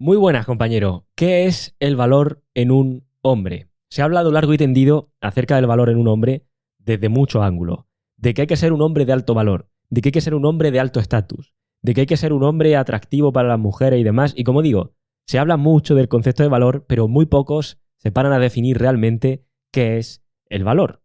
Muy buenas, compañero. ¿Qué es el valor en un hombre? Se ha hablado largo y tendido acerca del valor en un hombre desde muchos ángulos. De que hay que ser un hombre de alto valor, de que hay que ser un hombre de alto estatus, de que hay que ser un hombre atractivo para las mujeres y demás. Y como digo, se habla mucho del concepto de valor, pero muy pocos se paran a definir realmente qué es el valor.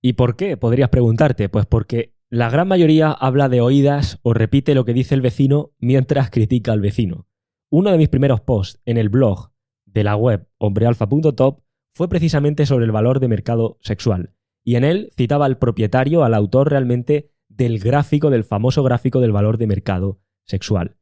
¿Y por qué? Podrías preguntarte. Pues porque la gran mayoría habla de oídas o repite lo que dice el vecino mientras critica al vecino. Uno de mis primeros posts en el blog de la web hombrealfa.top fue precisamente sobre el valor de mercado sexual. Y en él citaba al propietario, al autor realmente del gráfico, del famoso gráfico del valor de mercado sexual.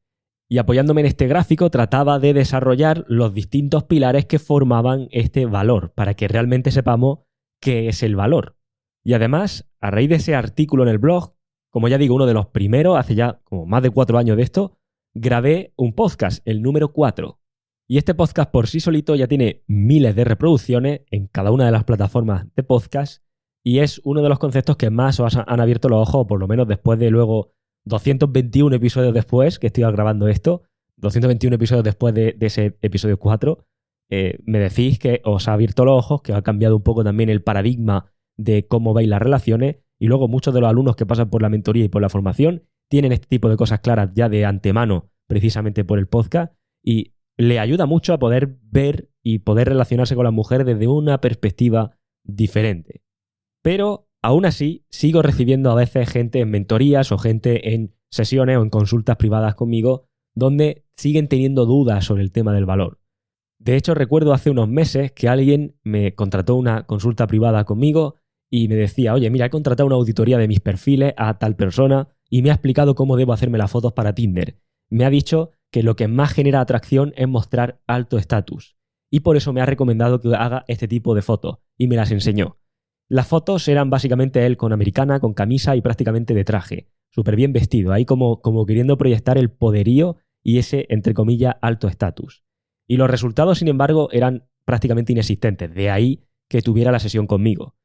Y apoyándome en este gráfico trataba de desarrollar los distintos pilares que formaban este valor para que realmente sepamos qué es el valor. Y además, a raíz de ese artículo en el blog, como ya digo, uno de los primeros, hace ya como más de 4 años de esto, grabé un podcast, el número 4. Y este podcast por sí solito ya tiene miles de reproducciones en cada una de las plataformas de podcast y es uno de los conceptos que más os han abierto los ojos, por lo menos después de luego 221 episodios después que estoy grabando esto, 221 episodios después de ese episodio 4, me decís que os ha abierto los ojos, que ha cambiado un poco también el paradigma de cómo veis las relaciones y luego muchos de los alumnos que pasan por la mentoría y por la formación tienen este tipo de cosas claras ya de antemano precisamente por el podcast y le ayuda mucho a poder ver y poder relacionarse con las mujeres desde una perspectiva diferente. Pero aún así sigo recibiendo a veces gente en mentorías o gente en sesiones o en consultas privadas conmigo donde siguen teniendo dudas sobre el tema del valor. De hecho, recuerdo hace unos meses que alguien me contrató una consulta privada conmigo y me decía, oye, mira, he contratado una auditoría de mis perfiles a tal persona y me ha explicado cómo debo hacerme las fotos para Tinder. Me ha dicho que lo que más genera atracción es mostrar alto estatus y por eso me ha recomendado que haga este tipo de fotos y me las enseñó. Las fotos eran básicamente él con americana, con camisa y prácticamente de traje, súper bien vestido, ahí como queriendo proyectar el poderío y ese, entre comillas, alto estatus. Y los resultados, sin embargo, eran prácticamente inexistentes, de ahí que tuviera la sesión conmigo.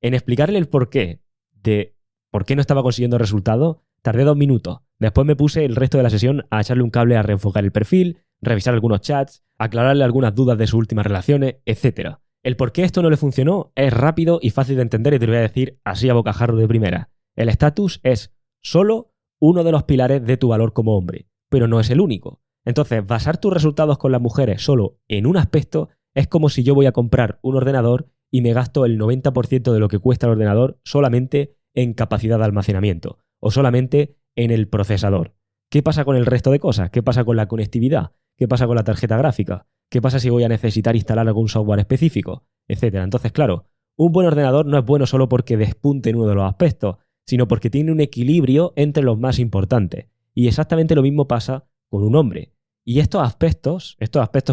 En explicarle el porqué de por qué no estaba consiguiendo resultados, tardé 2 minutos. Después me puse el resto de la sesión a echarle un cable a reenfocar el perfil, revisar algunos chats, aclararle algunas dudas de sus últimas relaciones, etc. El por qué esto no le funcionó es rápido y fácil de entender y te lo voy a decir así a bocajarro de primera. El estatus es solo uno de los pilares de tu valor como hombre, pero no es el único. Entonces, basar tus resultados con las mujeres solo en un aspecto es como si yo voy a comprar un ordenador y me gasto el 90% de lo que cuesta el ordenador solamente en capacidad de almacenamiento o solamente en el procesador. ¿Qué pasa con el resto de cosas? ¿Qué pasa con la conectividad? ¿Qué pasa con la tarjeta gráfica? ¿Qué pasa si voy a necesitar instalar algún software específico? Etcétera. Entonces, claro, un buen ordenador no es bueno solo porque despunte en uno de los aspectos, sino porque tiene un equilibrio entre los más importantes. Y exactamente lo mismo pasa con un hombre. Y estos aspectos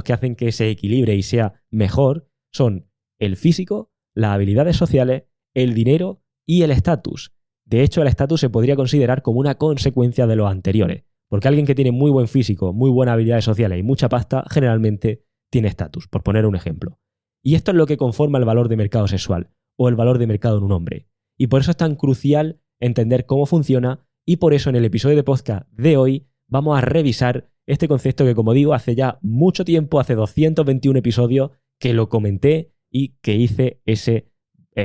que hacen que se equilibre y sea mejor, son el físico, las habilidades sociales, el dinero y el estatus. De hecho, el estatus se podría considerar como una consecuencia de los anteriores, porque alguien que tiene muy buen físico, muy buenas habilidades sociales y mucha pasta, generalmente tiene estatus, por poner un ejemplo. Y esto es lo que conforma el valor de mercado sexual, o el valor de mercado en un hombre. Y por eso es tan crucial entender cómo funciona, y por eso en el episodio de podcast de hoy vamos a revisar este concepto que, como digo, hace ya mucho tiempo, hace 221 episodios, que lo comenté y que hice ese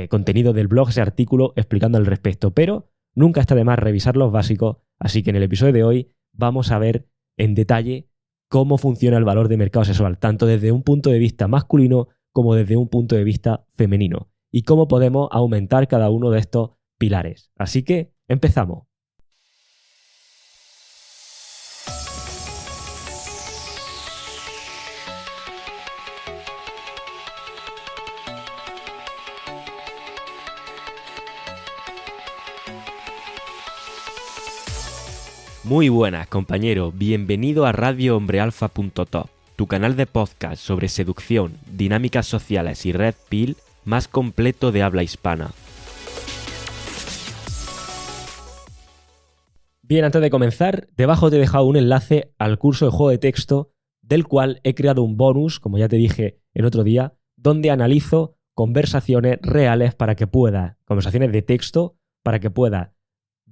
contenido del blog, ese artículo explicando al respecto. Pero nunca está de más revisar los básicos, así que en el episodio de hoy vamos a ver en detalle cómo funciona el valor de mercado sexual, tanto desde un punto de vista masculino como desde un punto de vista femenino, y cómo podemos aumentar cada uno de estos pilares. Así que empezamos. Muy buenas, compañero. Bienvenido a radiohombrealfa.top, tu canal de podcast sobre seducción, dinámicas sociales y red pill más completo de habla hispana. Bien, antes de comenzar, debajo te he dejado un enlace al curso de juego de texto, del cual he creado un bonus, como ya te dije el otro día, donde analizo conversaciones reales conversaciones de texto, para que puedas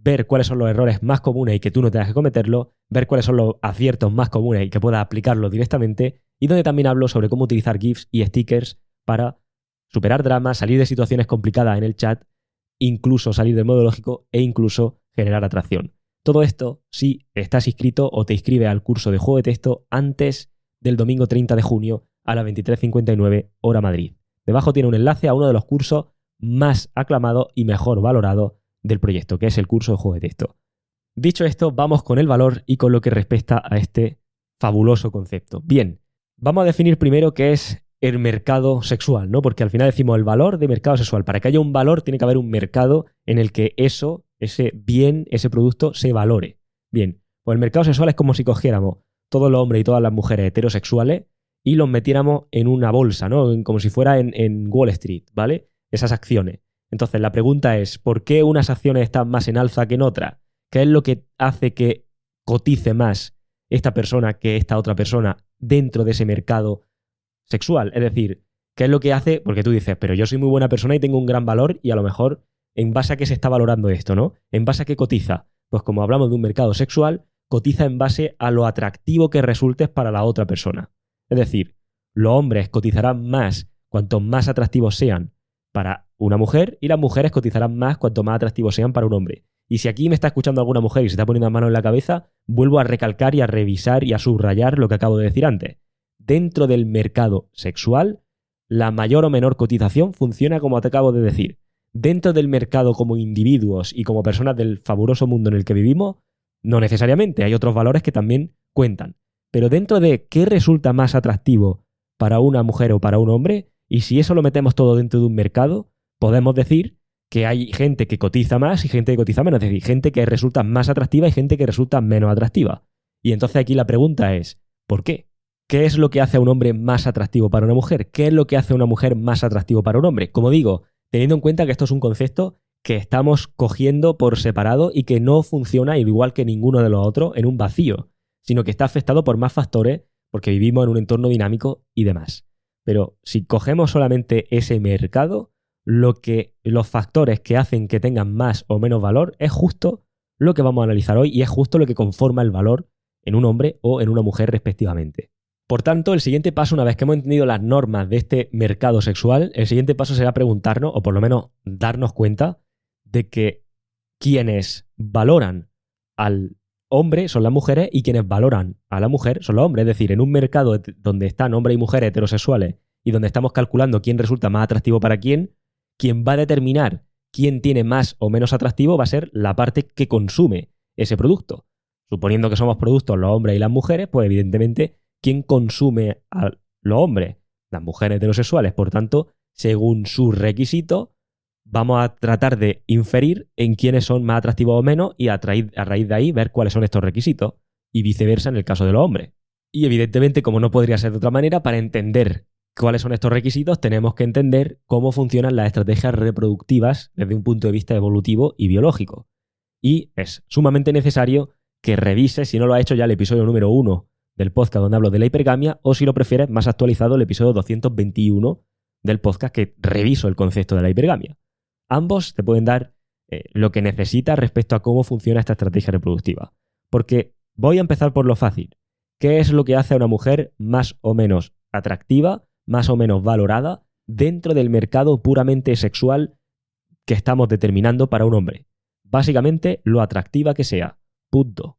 ver cuáles son los errores más comunes y que tú no tengas que cometerlos, ver cuáles son los aciertos más comunes y que puedas aplicarlos directamente, y donde también hablo sobre cómo utilizar GIFs y stickers para superar dramas, salir de situaciones complicadas en el chat, incluso salir del modo lógico e incluso generar atracción. Todo esto si estás inscrito o te inscribes al curso de Juego de Texto antes del domingo 30 de junio a las 23:59 hora Madrid. Debajo tiene un enlace a uno de los cursos más aclamados y mejor valorados del proyecto, que es el curso de Juego de Texto. Dicho esto, vamos con el valor y con lo que respecta a este fabuloso concepto. Bien, vamos a definir primero qué es el mercado sexual, ¿no? Porque al final decimos el valor de mercado sexual. Para que haya un valor tiene que haber un mercado en el que eso, ese bien, ese producto se valore. Bien, pues el mercado sexual es como si cogiéramos todos los hombres y todas las mujeres heterosexuales y los metiéramos en una bolsa, ¿no? Como si fuera en Wall Street, ¿vale? Esas acciones. Entonces la pregunta es, ¿por qué unas acciones están más en alza que en otras? ¿Qué es lo que hace que cotice más esta persona que esta otra persona dentro de ese mercado sexual? Es decir, ¿qué es lo que hace? Porque tú dices, pero yo soy muy buena persona y tengo un gran valor y a lo mejor en base a qué se está valorando esto, ¿no? ¿En base a qué cotiza? Pues como hablamos de un mercado sexual, cotiza en base a lo atractivo que resultes para la otra persona. Es decir, los hombres cotizarán más cuanto más atractivos sean para una mujer y las mujeres cotizarán más cuanto más atractivos sean para un hombre. Y si aquí me está escuchando alguna mujer y se está poniendo la mano en la cabeza, vuelvo a recalcar y a revisar y a subrayar lo que acabo de decir antes. Dentro del mercado sexual, la mayor o menor cotización funciona como te acabo de decir. Dentro del mercado como individuos y como personas del fabuloso mundo en el que vivimos, no necesariamente, hay otros valores que también cuentan. Pero dentro de qué resulta más atractivo para una mujer o para un hombre, y si eso lo metemos todo dentro de un mercado, podemos decir que hay gente que cotiza más y gente que cotiza menos, es decir, gente que resulta más atractiva y gente que resulta menos atractiva. Y entonces aquí la pregunta es, ¿por qué? ¿Qué es lo que hace a un hombre más atractivo para una mujer? ¿Qué es lo que hace a una mujer más atractivo para un hombre? Como digo, teniendo en cuenta que esto es un concepto que estamos cogiendo por separado y que no funciona igual que ninguno de los otros en un vacío, sino que está afectado por más factores porque vivimos en un entorno dinámico y demás. Pero si cogemos solamente ese mercado, los factores que hacen que tengan más o menos valor es justo lo que vamos a analizar hoy y es justo lo que conforma el valor en un hombre o en una mujer respectivamente. Por tanto, el siguiente paso, una vez que hemos entendido las normas de este mercado sexual, el siguiente paso será preguntarnos, o por lo menos darnos cuenta, de que quienes valoran al hombre son las mujeres y quienes valoran a la mujer son los hombres. Es decir, en un mercado donde están hombres y mujeres heterosexuales y donde estamos calculando quién resulta más atractivo para quién, quien va a determinar quién tiene más o menos atractivo va a ser la parte que consume ese producto. Suponiendo que somos productos los hombres y las mujeres, pues evidentemente, ¿quién consume a los hombres? Las mujeres heterosexuales. Por tanto, según sus requisitos, vamos a tratar de inferir en quiénes son más atractivos o menos y a raíz de ahí ver cuáles son estos requisitos y viceversa en el caso de los hombres. Y evidentemente, como no podría ser de otra manera, para entender cuáles son estos requisitos tenemos que entender cómo funcionan las estrategias reproductivas desde un punto de vista evolutivo y biológico. Y es sumamente necesario que revises, si no lo has hecho ya, el episodio número 1 del podcast donde hablo de la hipergamia, o si lo prefieres, más actualizado, el episodio 221 del podcast que reviso el concepto de la hipergamia. Ambos te pueden dar lo que necesitas respecto a cómo funciona esta estrategia reproductiva. Porque voy a empezar por lo fácil. ¿Qué es lo que hace a una mujer más o menos atractiva, más o menos valorada dentro del mercado puramente sexual que estamos determinando para un hombre? Básicamente, lo atractiva que sea. Punto.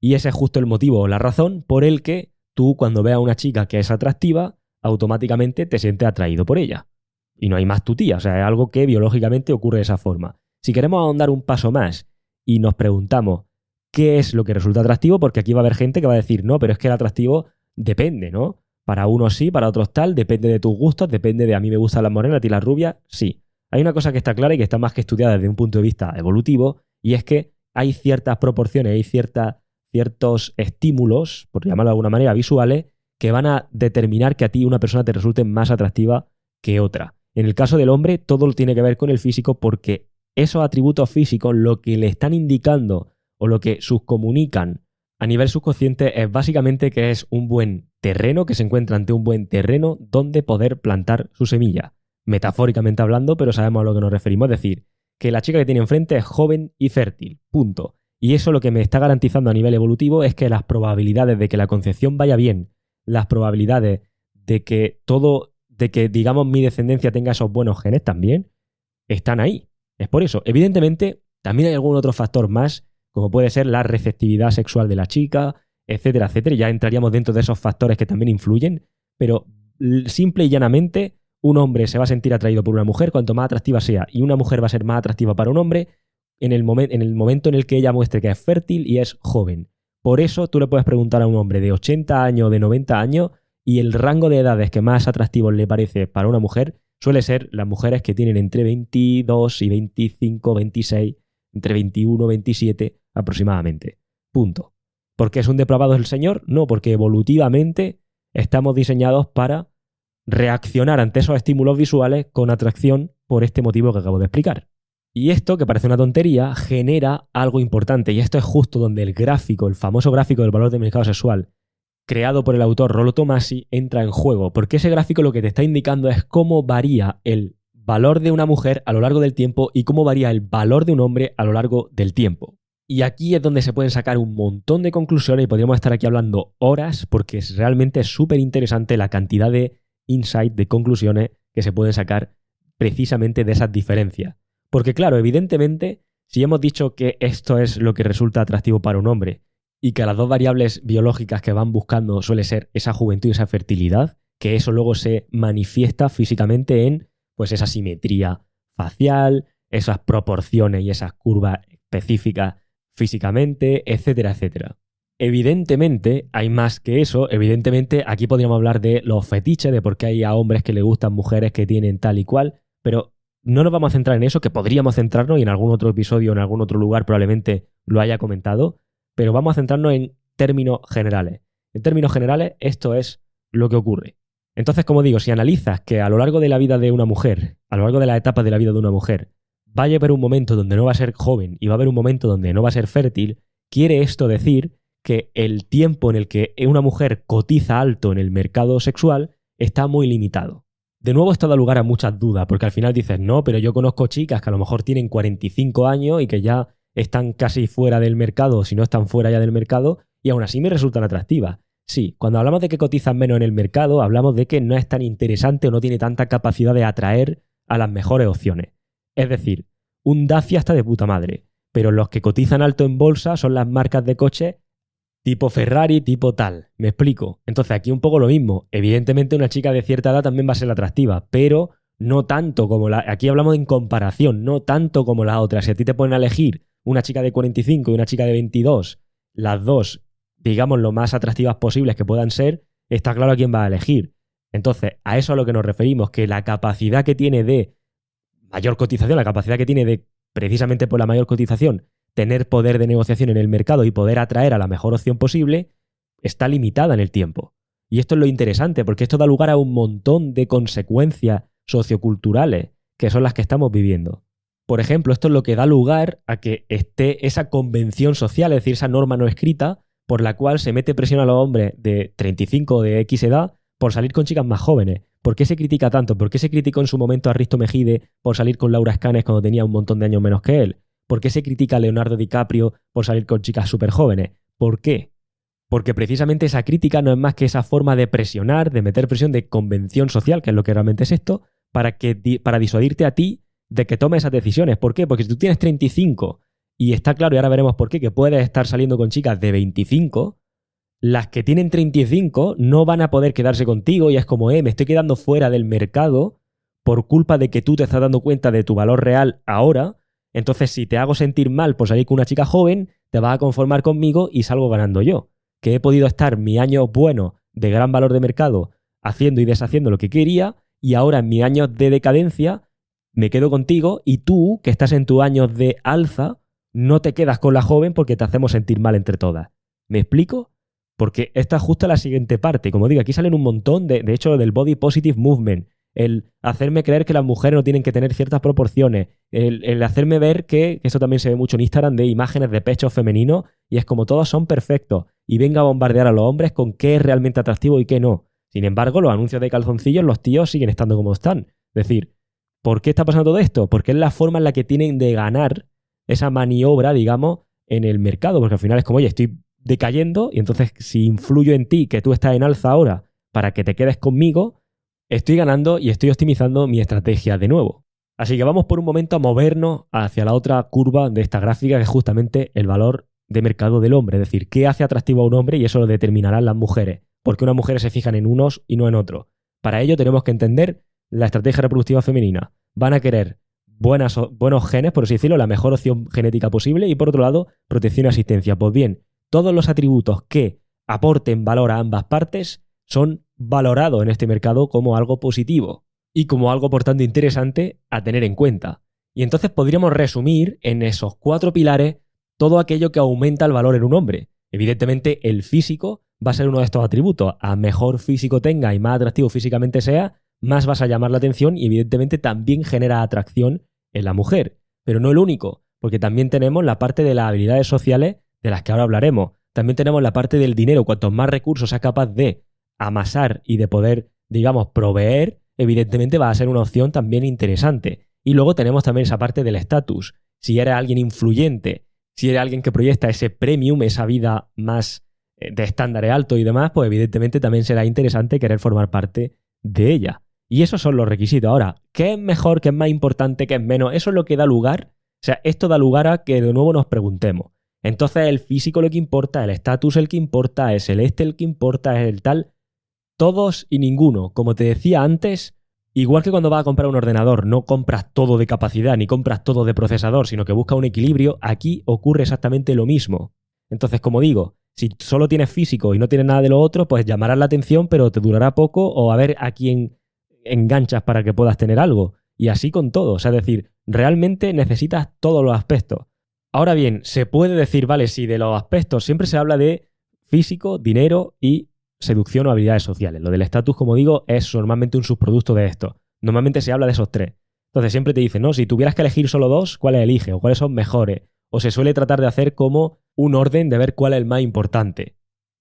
Y ese es justo el motivo o la razón por el que tú, cuando veas a una chica que es atractiva, automáticamente te sientes atraído por ella. Y no hay más tutía, o sea, es algo que biológicamente ocurre de esa forma. Si queremos ahondar un paso más y nos preguntamos qué es lo que resulta atractivo, porque aquí va a haber gente que va a decir, no, pero es que el atractivo depende, ¿no? Para unos sí, para otros tal, depende de tus gustos, depende de a mí me gustan las morenas, a ti las rubias, sí. Hay una cosa que está clara y que está más que estudiada desde un punto de vista evolutivo, y es que hay ciertas proporciones, hay ciertos estímulos, por llamarlo de alguna manera, visuales, que van a determinar que a ti una persona te resulte más atractiva que otra. En el caso del hombre, todo tiene que ver con el físico porque esos atributos físicos lo que le están indicando o lo que subcomunican a nivel subconsciente es básicamente que es un buen terreno, que se encuentra ante un buen terreno donde poder plantar su semilla. Metafóricamente hablando, pero sabemos a lo que nos referimos. Es decir, que la chica que tiene enfrente es joven y fértil, punto. Y eso lo que me está garantizando a nivel evolutivo es que las probabilidades de que la concepción vaya bien, las probabilidades de que digamos, mi descendencia tenga esos buenos genes también, están ahí. Es por eso. Evidentemente, también hay algún otro factor más, como puede ser la receptividad sexual de la chica, etcétera, etcétera. Y ya entraríamos dentro de esos factores que también influyen, pero simple y llanamente, un hombre se va a sentir atraído por una mujer cuanto más atractiva sea, y una mujer va a ser más atractiva para un hombre en el momento en el que ella muestre que es fértil y es joven. Por eso tú le puedes preguntar a un hombre de 80 años o de 90 años y el rango de edades que más atractivo le parece para una mujer suele ser las mujeres que tienen entre 22 y 25, 26, entre 21 y 27 aproximadamente. Punto. ¿Por qué es un depravado el señor? No, porque evolutivamente estamos diseñados para reaccionar ante esos estímulos visuales con atracción por este motivo que acabo de explicar. Y esto, que parece una tontería, genera algo importante. Y esto es justo donde el gráfico, el famoso gráfico del valor del mercado sexual, creado por el autor Rollo Tomassi, entra en juego. Porque ese gráfico lo que te está indicando es cómo varía el valor de una mujer a lo largo del tiempo y cómo varía el valor de un hombre a lo largo del tiempo. Y aquí es donde se pueden sacar un montón de conclusiones y podríamos estar aquí hablando horas porque realmente es súper interesante la cantidad de insight, de conclusiones que se pueden sacar precisamente de esas diferencias. Porque claro, evidentemente, si hemos dicho que esto es lo que resulta atractivo para un hombre y que las dos variables biológicas que van buscando suele ser esa juventud y esa fertilidad, que eso luego se manifiesta físicamente en pues esa simetría facial, esas proporciones y esas curvas específicas físicamente, etcétera, etcétera. Evidentemente hay más que eso. Evidentemente aquí podríamos hablar de los fetiches, de por qué hay a hombres que les gustan mujeres que tienen tal y cual, pero no nos vamos a centrar en eso, que podríamos centrarnos y en algún otro episodio, en algún otro lugar probablemente lo haya comentado, pero vamos a centrarnos en términos generales. En términos generales, esto es lo que ocurre. Entonces, como digo, si analizas que a lo largo de la vida de una mujer, a lo largo de las etapas de la vida de una mujer, va a haber un momento donde no va a ser joven y va a haber un momento donde no va a ser fértil, quiere esto decir que el tiempo en el que una mujer cotiza alto en el mercado sexual está muy limitado. De nuevo, esto da lugar a muchas dudas, porque al final dices, no, pero yo conozco chicas que a lo mejor tienen 45 años y que ya están casi fuera del mercado, si no están fuera ya del mercado, y aún así me resultan atractivas. Sí, cuando hablamos de que cotizan menos en el mercado, hablamos de que no es tan interesante o no tiene tanta capacidad de atraer a las mejores opciones. Es decir, un Dacia está de puta madre, pero los que cotizan alto en bolsa son las marcas de coches tipo Ferrari, tipo tal. ¿Me explico? Entonces aquí un poco lo mismo. Evidentemente una chica de cierta edad también va a ser atractiva, pero no tanto como la... Aquí hablamos en comparación, no tanto como la otra. Si a ti te ponen a elegir una chica de 45 y una chica de 22, las dos, digamos, lo más atractivas posibles que puedan ser, está claro a quién va a elegir. Entonces, a eso a lo que nos referimos, que la capacidad que tiene de mayor cotización, la capacidad que tiene de, precisamente por la mayor cotización, tener poder de negociación en el mercado y poder atraer a la mejor opción posible, está limitada en el tiempo. Y esto es lo interesante, porque esto da lugar a un montón de consecuencias socioculturales, que son las que estamos viviendo. Por ejemplo, esto es lo que da lugar a que esté esa convención social, es decir, esa norma no escrita, por la cual se mete presión a los hombres de 35 o de X edad por salir con chicas más jóvenes. ¿Por qué se critica tanto? ¿Por qué se criticó en su momento a Risto Mejide por salir con Laura Escanes cuando tenía un montón de años menos que él? ¿Por qué se critica a Leonardo DiCaprio por salir con chicas súper jóvenes? ¿Por qué? Porque precisamente esa crítica no es más que esa forma de presionar, de meter presión de convención social, que es lo que realmente es esto, para disuadirte a ti de que tomes esas decisiones. ¿Por qué? Porque si tú tienes 35 y está claro, y ahora veremos por qué, que puedes estar saliendo con chicas de 25, las que tienen 35 no van a poder quedarse contigo y es como, me estoy quedando fuera del mercado por culpa de que tú te estás dando cuenta de tu valor real ahora. Entonces, si te hago sentir mal por salir con una chica joven, te vas a conformar conmigo y salgo ganando yo. Que he podido estar mi año bueno de gran valor de mercado haciendo y deshaciendo lo que quería y ahora en mi año de decadencia me quedo contigo y tú, que estás en tu año de alza, no te quedas con la joven porque te hacemos sentir mal entre todas. ¿Me explico? Porque esta es justo la siguiente parte. Como digo, aquí salen un montón de hecho, del body positive movement. El hacerme creer que las mujeres no tienen que tener ciertas proporciones. El hacerme ver que esto también se ve mucho en Instagram, de imágenes de pechos femeninos, y es como todos son perfectos. Y venga a bombardear a los hombres con qué es realmente atractivo y qué no. Sin embargo, los anuncios de calzoncillos, los tíos siguen estando como están. Es decir, ¿Por qué está pasando todo esto? Porque es la forma en la que tienen de ganar esa maniobra, digamos, en el mercado. Porque al final es como, oye, estoy decayendo y entonces si influyo en ti, que tú estás en alza ahora, para que te quedes conmigo, estoy ganando y estoy optimizando mi estrategia de nuevo. Así que vamos por un momento a movernos hacia la otra curva de esta gráfica, que es justamente el valor de mercado del hombre. Es decir, qué hace atractivo a un hombre, y eso lo determinarán las mujeres. ¿Por qué unas mujeres se fijan en unos y no en otros? Para ello tenemos que entender la estrategia reproductiva femenina. Van a querer buenos genes, por así decirlo, la mejor opción genética posible, y por otro lado, protección y asistencia. Pues bien, todos los atributos que aporten valor a ambas partes son valorados en este mercado como algo positivo y como algo, por tanto, interesante a tener en cuenta. Y entonces podríamos resumir en esos 4 pilares todo aquello que aumenta el valor en un hombre. Evidentemente, el físico va a ser uno de estos atributos. A mejor físico tenga y más atractivo físicamente sea, más vas a llamar la atención y evidentemente también genera atracción en la mujer. Pero no el único, porque también tenemos la parte de las habilidades sociales de las que ahora hablaremos. También tenemos la parte del dinero. Cuantos más recursos sea capaz de amasar y de poder, digamos, proveer, evidentemente va a ser una opción también interesante. Y luego tenemos también esa parte del estatus. Si eres alguien influyente, si eres alguien que proyecta ese premium, esa vida más de estándares altos y demás, pues evidentemente también será interesante querer formar parte de ella. Y esos son los requisitos. Ahora, ¿qué es mejor, qué es más importante, qué es menos? Eso es lo que da lugar. O sea, esto da lugar a que de nuevo nos preguntemos. Entonces, el físico lo que importa, el estatus el que importa, es el el que importa, es el tal. Todos y ninguno. Como te decía antes, igual que cuando vas a comprar un ordenador, no compras todo de capacidad ni compras todo de procesador, sino que buscas un equilibrio, aquí ocurre exactamente lo mismo. Entonces, como digo, si solo tienes físico y no tienes nada de lo otro, pues llamarás la atención, pero te durará poco, o a ver a quién enganchas para que puedas tener algo. Y así con todo. O sea, es decir, realmente necesitas todos los aspectos. Ahora bien, se puede decir, vale, si de los aspectos siempre se habla de físico, dinero y seducción o habilidades sociales. Lo del estatus, como digo, es normalmente un subproducto de esto. Normalmente se habla de esos 3. Entonces siempre te dicen, ¿no? Si tuvieras que elegir solo 2, ¿cuáles eliges? ¿O cuáles son mejores? O se suele tratar de hacer como un orden de ver cuál es el más importante.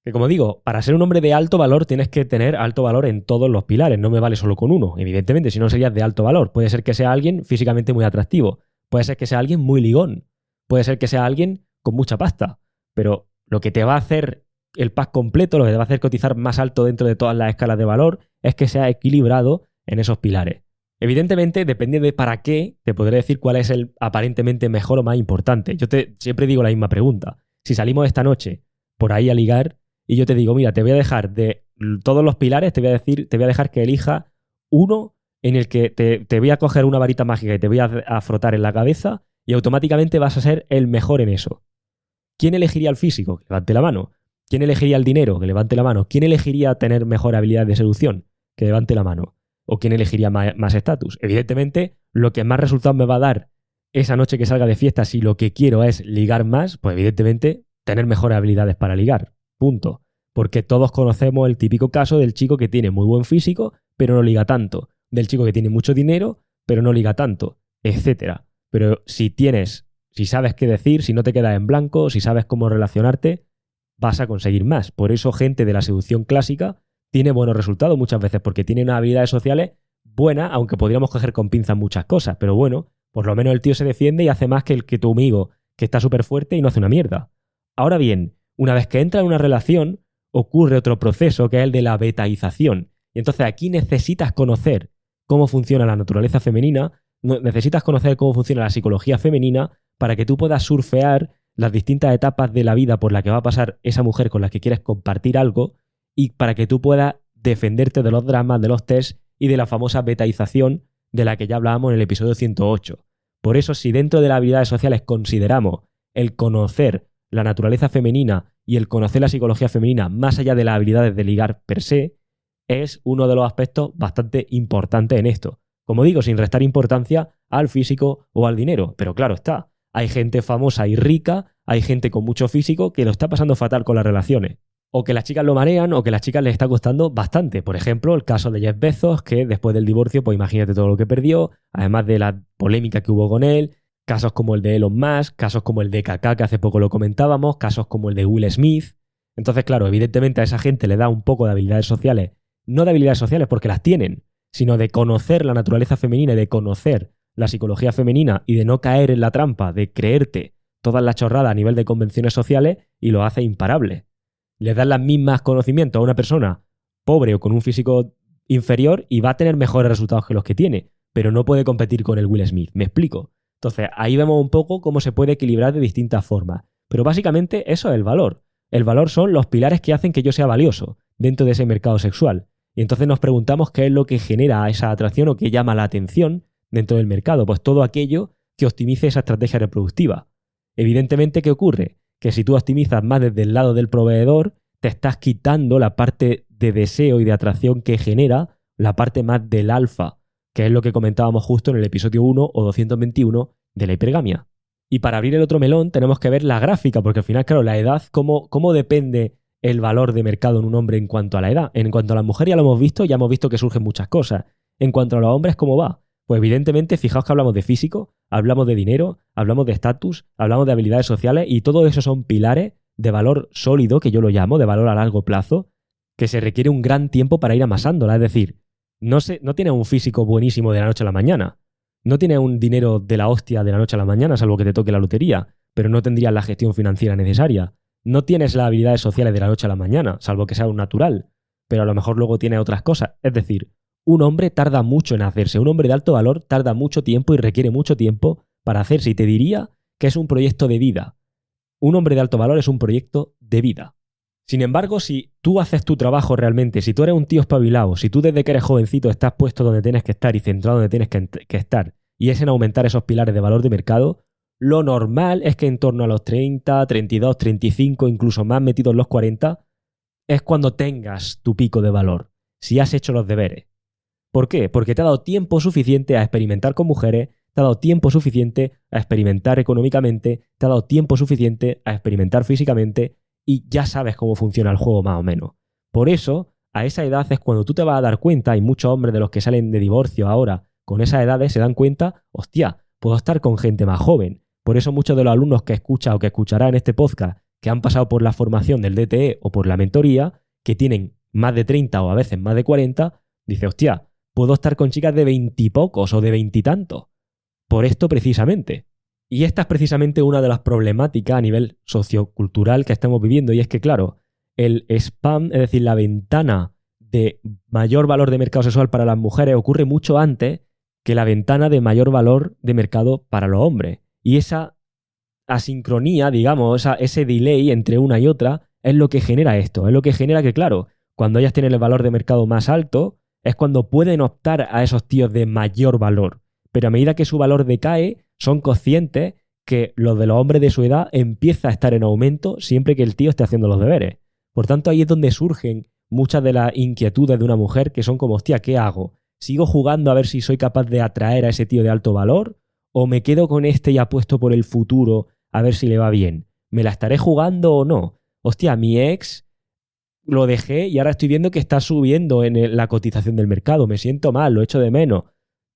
Que como digo, para ser un hombre de alto valor tienes que tener alto valor en todos los pilares. No me vale solo con uno. Evidentemente, si no serías de alto valor. Puede ser que sea alguien físicamente muy atractivo. Puede ser que sea alguien muy ligón. Puede ser que sea alguien con mucha pasta. Pero lo que te va a hacer el pack completo, lo que te va a hacer cotizar más alto dentro de todas las escalas de valor, es que sea equilibrado en esos pilares. Evidentemente, depende de para qué, te podré decir cuál es el aparentemente mejor o más importante. Yo siempre digo la misma pregunta. Si salimos esta noche por ahí a ligar y yo te digo, mira, te voy a dejar de todos los pilares, te voy a dejar que elija uno en el que te voy a coger una varita mágica y te voy a frotar en la cabeza y automáticamente vas a ser el mejor en eso. ¿Quién elegiría el físico? Que levante la mano. ¿Quién elegiría el dinero? Que levante la mano. ¿Quién elegiría tener mejor habilidad de seducción? Que levante la mano. ¿O quién elegiría más estatus? Evidentemente, lo que más resultados me va a dar esa noche que salga de fiesta, si lo que quiero es ligar más, pues evidentemente tener mejores habilidades para ligar. Punto. Porque todos conocemos el típico caso del chico que tiene muy buen físico, pero no liga tanto. Del chico que tiene mucho dinero, pero no liga tanto. Etcétera. Pero si sabes qué decir, si no te quedas en blanco, si sabes cómo relacionarte, vas a conseguir más. Por eso gente de la seducción clásica tiene buenos resultados muchas veces, porque tiene unas habilidades sociales buenas, aunque podríamos coger con pinzas muchas cosas, pero bueno, por lo menos el tío se defiende y hace más que tu amigo, que está súper fuerte y no hace una mierda. Ahora bien, una vez que entra en una relación, ocurre otro proceso que es el de la betaización. Y entonces aquí necesitas conocer cómo funciona la naturaleza femenina, necesitas conocer cómo funciona la psicología femenina para que tú puedas surfear las distintas etapas de la vida por la que va a pasar esa mujer con la que quieres compartir algo y para que tú puedas defenderte de los dramas, de los tests y de la famosa betaización de la que ya hablábamos en el episodio 108. Por eso, si dentro de las habilidades sociales consideramos el conocer la naturaleza femenina y el conocer la psicología femenina más allá de las habilidades de ligar per se, es uno de los aspectos bastante importantes en esto. Como digo, sin restar importancia al físico o al dinero, pero claro está. Hay gente famosa y rica, hay gente con mucho físico que lo está pasando fatal con las relaciones. O que las chicas lo marean o que a las chicas les está costando bastante. Por ejemplo, el caso de Jeff Bezos, que después del divorcio, pues imagínate todo lo que perdió, además de la polémica que hubo con él, casos como el de Elon Musk, casos como el de Kaká, que hace poco lo comentábamos, casos como el de Will Smith. Entonces, claro, evidentemente a esa gente le da un poco de habilidades sociales, no de habilidades sociales porque las tienen, sino de conocer la naturaleza femenina y de conocer la psicología femenina y de no caer en la trampa de creerte todas las chorradas a nivel de convenciones sociales y lo hace imparable. Le das las mismas conocimientos a una persona pobre o con un físico inferior y va a tener mejores resultados que los que tiene, pero no puede competir con el Will Smith. ¿Me explico? Entonces, ahí vemos un poco cómo se puede equilibrar de distintas formas. Pero básicamente eso es el valor. El valor son los pilares que hacen que yo sea valioso dentro de ese mercado sexual. Y entonces nos preguntamos qué es lo que genera esa atracción o qué llama la atención dentro del mercado. Pues todo aquello que optimice esa estrategia reproductiva. Evidentemente, ¿qué ocurre? Que si tú optimizas más desde el lado del proveedor, te estás quitando la parte de deseo y de atracción que genera la parte más del alfa, que es lo que comentábamos justo en el episodio 1 o 221 de la hipergamia. Y para abrir el otro melón tenemos que ver la gráfica, porque al final, claro, la edad, ¿cómo depende el valor de mercado en un hombre en cuanto a la edad? En cuanto a la mujer ya lo hemos visto, ya hemos visto que surgen muchas cosas. En cuanto a los hombres, ¿cómo va? Pues evidentemente, fijaos que hablamos de físico, hablamos de dinero, hablamos de estatus, hablamos de habilidades sociales y todo eso son pilares de valor sólido, que yo lo llamo, de valor a largo plazo, que se requiere un gran tiempo para ir amasándola. Es decir, no tienes un físico buenísimo de la noche a la mañana, no tienes un dinero de la hostia de la noche a la mañana, salvo que te toque la lotería, pero no tendrías la gestión financiera necesaria. No tienes las habilidades sociales de la noche a la mañana, salvo que sea un natural, pero a lo mejor luego tienes otras cosas. Es decir, un hombre tarda mucho en hacerse, un hombre de alto valor tarda mucho tiempo y requiere mucho tiempo para hacerse, y te diría que es un proyecto de vida. Un hombre de alto valor es un proyecto de vida. Sin embargo, si tú haces tu trabajo realmente, si tú eres un tío espabilado, si tú desde que eres jovencito estás puesto donde tienes que estar y centrado donde tienes que estar, y es en aumentar esos pilares de valor de mercado, lo normal es que en torno a los 30, 32, 35, incluso más metidos en los 40, es cuando tengas tu pico de valor, si has hecho los deberes. ¿Por qué? Porque te ha dado tiempo suficiente a experimentar con mujeres, te ha dado tiempo suficiente a experimentar económicamente, te ha dado tiempo suficiente a experimentar físicamente y ya sabes cómo funciona el juego más o menos. Por eso, a esa edad es cuando tú te vas a dar cuenta, y muchos hombres de los que salen de divorcio ahora con esas edades se dan cuenta, hostia, puedo estar con gente más joven. Por eso muchos de los alumnos que escucha o que escuchará en este podcast, que han pasado por la formación del DTE o por la mentoría, que tienen más de 30 o a veces más de 40, dice, hostia, puedo estar con chicas de 20 y pocos o de 20 y tantos. Por esto precisamente. Y esta es precisamente una de las problemáticas a nivel sociocultural que estamos viviendo, y es que, claro, el spam, es decir, la ventana de mayor valor de mercado sexual para las mujeres ocurre mucho antes que la ventana de mayor valor de mercado para los hombres. Y esa asincronía, digamos, ese delay entre una y otra es lo que genera esto, es lo que genera que, claro, cuando ellas tienen el valor de mercado más alto, es cuando pueden optar a esos tíos de mayor valor. Pero a medida que su valor decae, son conscientes que los de los hombres de su edad empieza a estar en aumento siempre que el tío esté haciendo los deberes. Por tanto, ahí es donde surgen muchas de las inquietudes de una mujer, que son como, hostia, ¿qué hago? ¿Sigo jugando a ver si soy capaz de atraer a ese tío de alto valor? ¿O me quedo con este y apuesto por el futuro a ver si le va bien? ¿Me la estaré jugando o no? Hostia, mi ex lo dejé y ahora estoy viendo que está subiendo en la cotización del mercado. Me siento mal, lo echo de menos.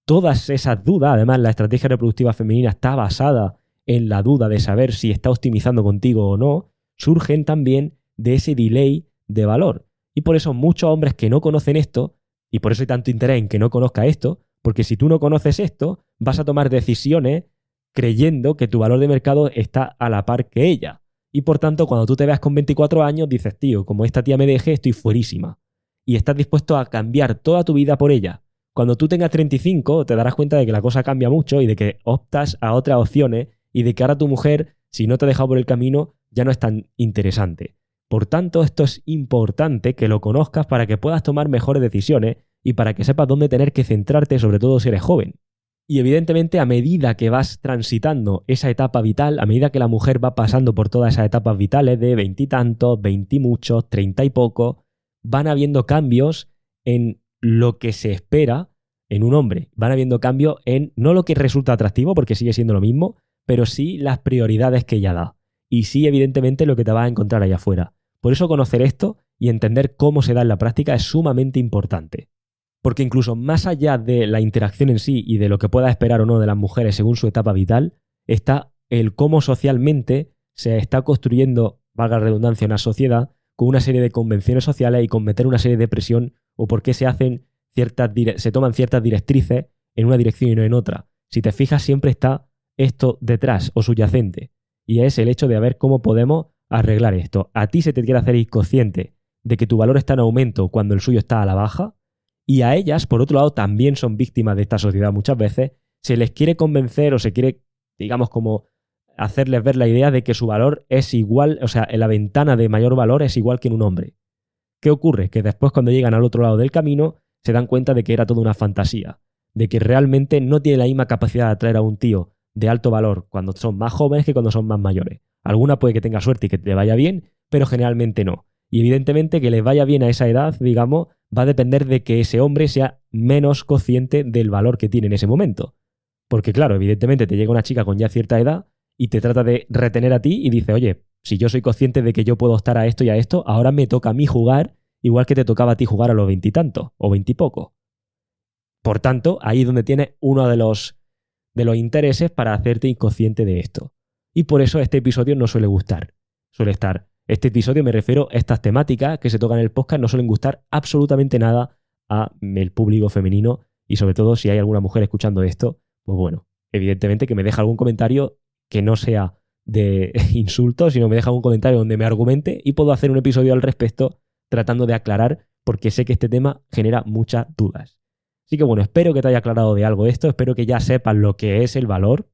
Todas esas dudas, además la estrategia reproductiva femenina está basada en la duda de saber si está optimizando contigo o no, surgen también de ese delay de valor. Y por eso muchos hombres que no conocen esto, y por eso hay tanto interés en que no conozca esto, porque si tú no conoces esto, vas a tomar decisiones creyendo que tu valor de mercado está a la par que ella. Y por tanto, cuando tú te veas con 24 años, dices, tío, como esta tía me dejé, estoy fuerísima. Y estás dispuesto a cambiar toda tu vida por ella. Cuando tú tengas 35, te darás cuenta de que la cosa cambia mucho y de que optas a otras opciones y de que ahora tu mujer, si no te ha dejado por el camino, ya no es tan interesante. Por tanto, esto es importante que lo conozcas para que puedas tomar mejores decisiones y para que sepas dónde tener que centrarte, sobre todo si eres joven. Y evidentemente, a medida que vas transitando esa etapa vital, a medida que la mujer va pasando por todas esas etapas vitales de 20 y tantos, 20 y muchos, 30 y poco, van habiendo cambios en lo que se espera en un hombre. Van habiendo cambios en no lo que resulta atractivo, porque sigue siendo lo mismo, pero sí las prioridades que ella da. Y sí, evidentemente, lo que te vas a encontrar allá afuera. Por eso conocer esto y entender cómo se da en la práctica es sumamente importante. Porque incluso más allá de la interacción en sí y de lo que pueda esperar o no de las mujeres según su etapa vital, está el cómo socialmente se está construyendo, valga la redundancia, una sociedad con una serie de convenciones sociales y con meter una serie de presión o por qué se hacen se toman ciertas directrices en una dirección y no en otra. Si te fijas, siempre está esto detrás o subyacente. Y es el hecho de ver cómo podemos arreglar esto. A ti se te quiere hacer inconsciente de que tu valor está en aumento cuando el suyo está a la baja. Y a ellas, por otro lado, también son víctimas de esta sociedad muchas veces. Se les quiere convencer o se quiere, digamos, como hacerles ver la idea de que su valor es igual, o sea, en la ventana de mayor valor es igual que en un hombre. ¿Qué ocurre? Que después, cuando llegan al otro lado del camino, se dan cuenta de que era toda una fantasía, de que realmente no tiene la misma capacidad de atraer a un tío de alto valor cuando son más jóvenes que cuando son más mayores. Alguna puede que tenga suerte y que te vaya bien, pero generalmente no. Y evidentemente que les vaya bien a esa edad, digamos, va a depender de que ese hombre sea menos consciente del valor que tiene en ese momento. Porque claro, evidentemente te llega una chica con ya cierta edad y te trata de retener a ti y dice, oye, si yo soy consciente de que yo puedo estar a esto y a esto, ahora me toca a mí jugar igual que te tocaba a ti jugar a los 20 y tantos o 20 y poco. Por tanto, ahí es donde tienes uno de los intereses para hacerte inconsciente de esto. Y por eso este episodio no suele gustar. Suele estar. Este episodio me refiero a estas temáticas que se tocan en el podcast, no suelen gustar absolutamente nada al público femenino y sobre todo si hay alguna mujer escuchando esto, pues bueno, evidentemente que me deja algún comentario que no sea de insultos, sino me deja un comentario donde me argumente y puedo hacer un episodio al respecto tratando de aclarar porque sé que este tema genera muchas dudas. Así que bueno, espero que te haya aclarado de algo esto, espero que ya sepas lo que es el valor,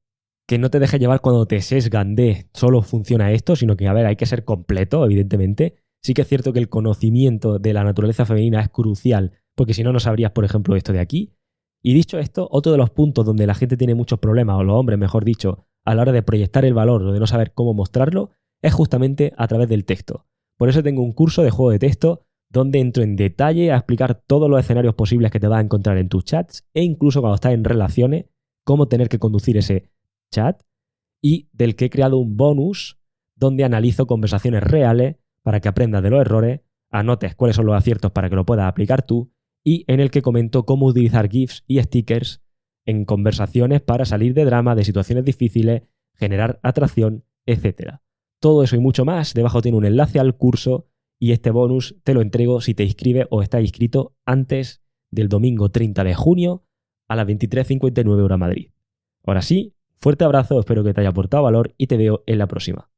que no te dejes llevar cuando te sesgan de solo funciona esto, sino que, a ver, hay que ser completo, evidentemente. Sí que es cierto que el conocimiento de la naturaleza femenina es crucial, porque si no, no sabrías, por ejemplo, esto de aquí. Y dicho esto, otro de los puntos donde la gente tiene muchos problemas, o los hombres, mejor dicho, a la hora de proyectar el valor o de no saber cómo mostrarlo, es justamente a través del texto. Por eso tengo un curso de juego de texto donde entro en detalle a explicar todos los escenarios posibles que te vas a encontrar en tus chats e incluso cuando estás en relaciones, cómo tener que conducir ese chat, y del que he creado un bonus donde analizo conversaciones reales para que aprendas de los errores, anotes cuáles son los aciertos para que lo puedas aplicar tú y en el que comento cómo utilizar GIFs y stickers en conversaciones para salir de drama, de situaciones difíciles, generar atracción, etc. Todo eso y mucho más, debajo tiene un enlace al curso y este bonus te lo entrego si te inscribes o estás inscrito antes del domingo 30 de junio a las 23:59 hora Madrid. Ahora sí, fuerte abrazo, espero que te haya aportado valor y te veo en la próxima.